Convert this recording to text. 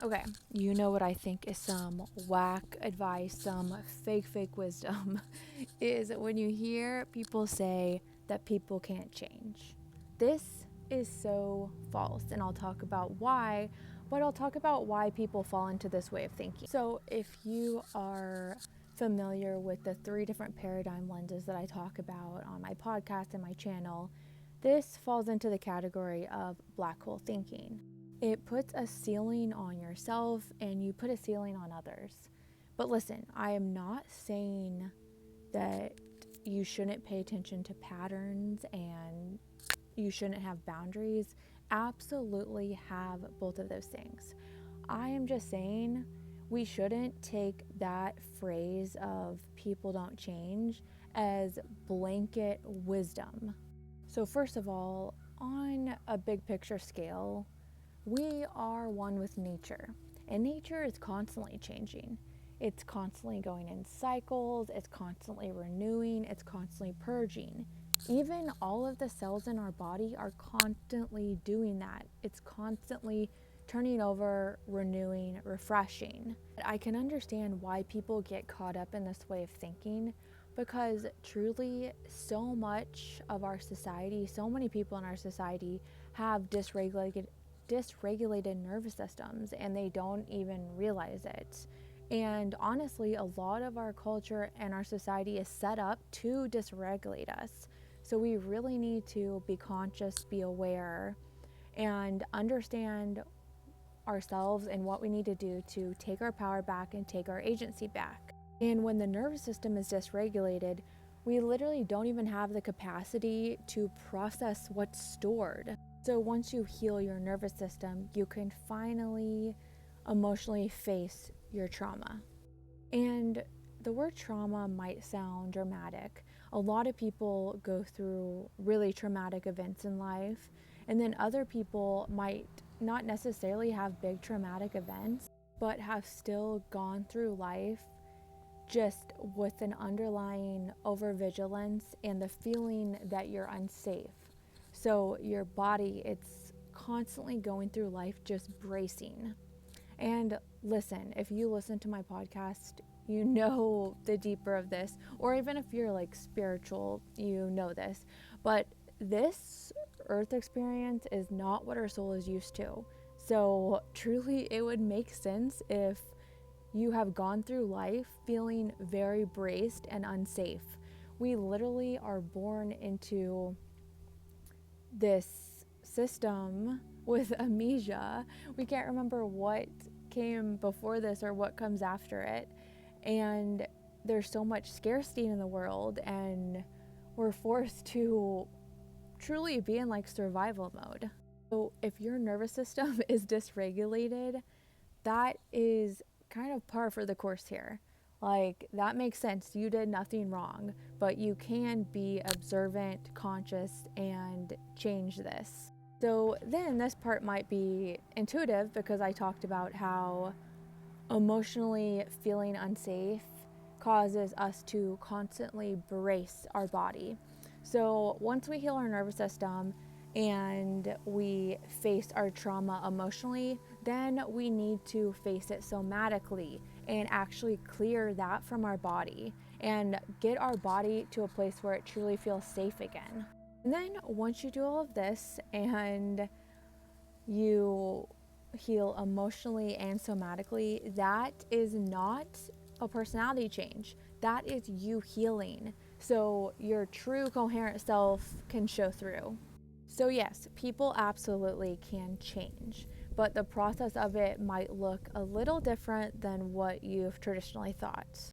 Okay, you know what I think is some whack advice, some fake wisdom, is when you hear people say that people can't change. This is so false, and I'll talk about why, but I'll talk about why people fall into this way of thinking. So, if you are familiar with the three different paradigm lenses that I talk about on my podcast and my channel, this falls into the category of black hole thinking. It puts a ceiling on yourself and you put a ceiling on others. But listen, I am not saying that you shouldn't pay attention to patterns and you shouldn't have boundaries. Absolutely have both of those things. I am just saying we shouldn't take that phrase of people don't change as blanket wisdom. So, first of all, on a big picture scale, we are one with nature, and nature is constantly changing. It's constantly going in cycles, it's constantly renewing, it's constantly purging. Even all of the cells in our body are constantly doing that. It's constantly turning over, renewing, refreshing. I can understand why people get caught up in this way of thinking because truly, so much of our society, so many people in our society have dysregulated nervous systems and they don't even realize it. And honestly, a lot of our culture and our society is set up to dysregulate us. So we really need to be conscious, be aware, and understand ourselves and what we need to do to take our power back and take our agency back. And when the nervous system is dysregulated, we literally don't even have the capacity to process what's stored. So once you heal your nervous system, you can finally emotionally face your trauma. And the word trauma might sound dramatic. A lot of people go through really traumatic events in life, and then other people might not necessarily have big traumatic events, but have still gone through life just with an underlying overvigilance and the feeling that you're unsafe. So your body, it's constantly going through life just bracing. And listen, if you listen to my podcast, you know the deeper of this, or even if you're like spiritual, you know this. But this earth experience is not what our soul is used to. So truly, it would make sense if you have gone through life feeling very braced and unsafe. We literally are born into this system with amnesia. We can't remember what came before this or what comes after it. And there's so much scarcity in the world, and we're forced to truly be in like survival mode. So if your nervous system is dysregulated, that is kind of par for the course here. Like, that makes sense. You did nothing wrong, but you can be observant, conscious, and change this. So then this part might be intuitive because I talked about how emotionally feeling unsafe causes us to constantly brace our body. So once we heal our nervous system and we face our trauma emotionally, then we need to face it somatically and actually clear that from our body and get our body to a place where it truly feels safe again. And then once you do all of this and you heal emotionally and somatically, that is not a personality change. That is you healing. So your true coherent self can show through. So, yes, people absolutely can change, but the process of it might look a little different than what you've traditionally thought.